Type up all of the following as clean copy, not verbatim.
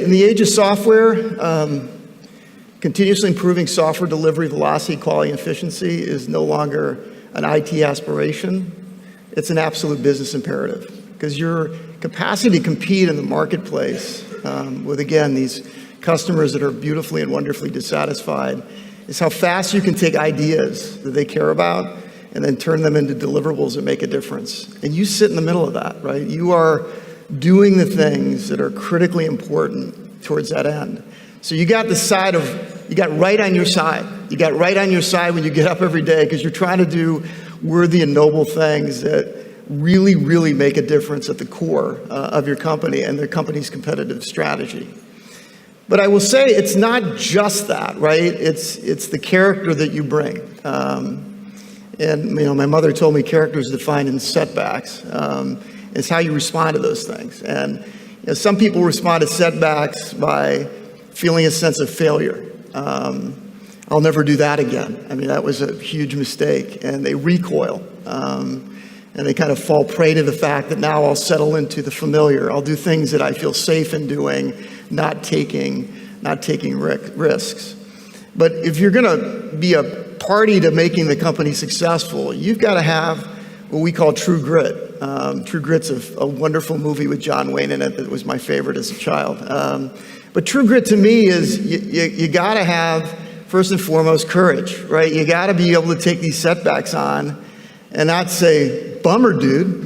in the age of software, continuously improving software delivery, velocity, quality, and efficiency is no longer an IT aspiration. It's an absolute business imperative, because your capacity to compete in the marketplace with, again, these customers that are beautifully and wonderfully dissatisfied is how fast you can take ideas that they care about and then turn them into deliverables that make a difference. And you sit in the middle of that, right? You are doing the things that are critically important towards that end. So you got right on your side. You got right on your side when you get up every day, because you're trying to do worthy and noble things that really, really make a difference at the core of your company and their company's competitive strategy. But I will say it's not just that, right? It's the character that you bring. And my mother told me character is defined in setbacks. It's how you respond to those things. And some people respond to setbacks by feeling a sense of failure. I'll never do that again. I mean, that was a huge mistake. And they recoil. And they kind of fall prey to the fact that now I'll settle into the familiar. I'll do things that I feel safe in doing, not taking risks. But if you're going to be a party to making the company successful, you've got to have what we call true grit. True Grit's a wonderful movie with John Wayne in it that was my favorite as a child. But true grit to me is you got to have, first and foremost, courage, right? You got to be able to take these setbacks on and not say, bummer, dude.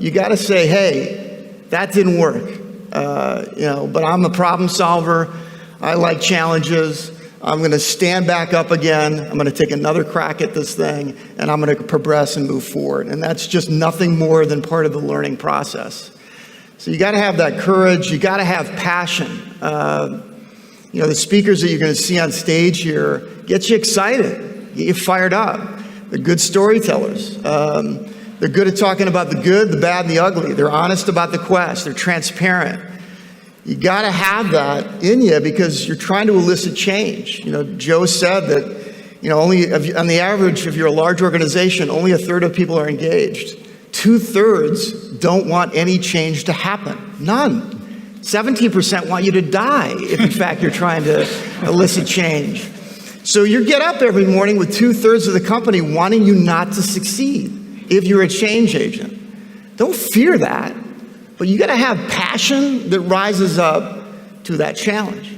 You got to say, hey, that didn't work. But I'm a problem solver. I like challenges. I'm going to stand back up again. I'm going to take another crack at this thing, and I'm going to progress and move forward. And that's just nothing more than part of the learning process. So you got to have that courage. You got to have passion. The speakers that you're going to see on stage here get you excited, get you fired up. They're good storytellers. They're good at talking about the good, the bad, and the ugly. They're honest about the quest. They're transparent. You got to have that in you because you're trying to elicit change. Joe said that, only on the average, if you're a large organization, only 1/3 of people are engaged. 2/3 don't want any change to happen. None. 17% want you to die if, in fact, you're trying to elicit change. So you get up every morning with 2/3 of the company wanting you not to succeed if you're a change agent. Don't fear that, but you got to have passion that rises up to that challenge.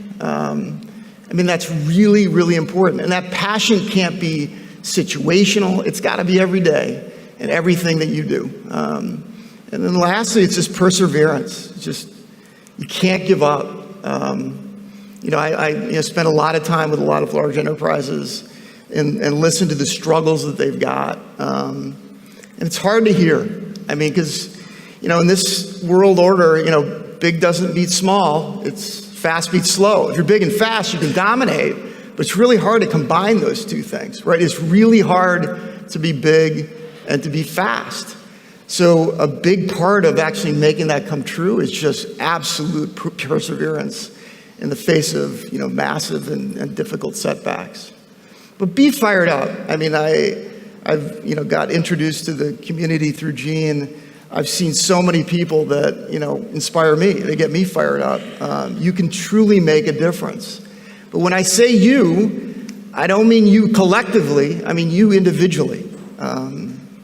That's really, really important. And that passion can't be situational. It's got to be every day in everything that you do. And then lastly, it's just perseverance. It's just, you can't give up. I spent a lot of time with a lot of large enterprises and listen to the struggles that they've got. And it's hard to hear. Because, in this world order, big doesn't beat small. It's fast beats slow. If you're big and fast, you can dominate. But it's really hard to combine those two things, right? It's really hard to be big and to be fast. So a big part of actually making that come true is just absolute perseverance in the face of massive and difficult setbacks. But be fired up. I've got introduced to the community through Gene. I've seen so many people that inspire me. They get me fired up. You can truly make a difference. But when I say you, I don't mean you collectively. I mean you individually.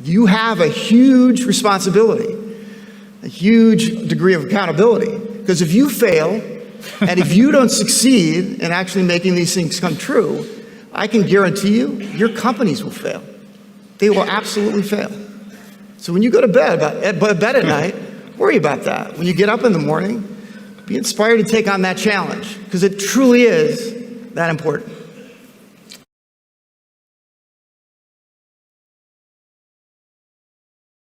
You have a huge responsibility, a huge degree of accountability. Because if you fail, and if you don't succeed in actually making these things come true, I can guarantee you, your companies will fail. They will absolutely fail. So when you go to bed at night, worry about that. When you get up in the morning, be inspired to take on that challenge, because it truly is that important.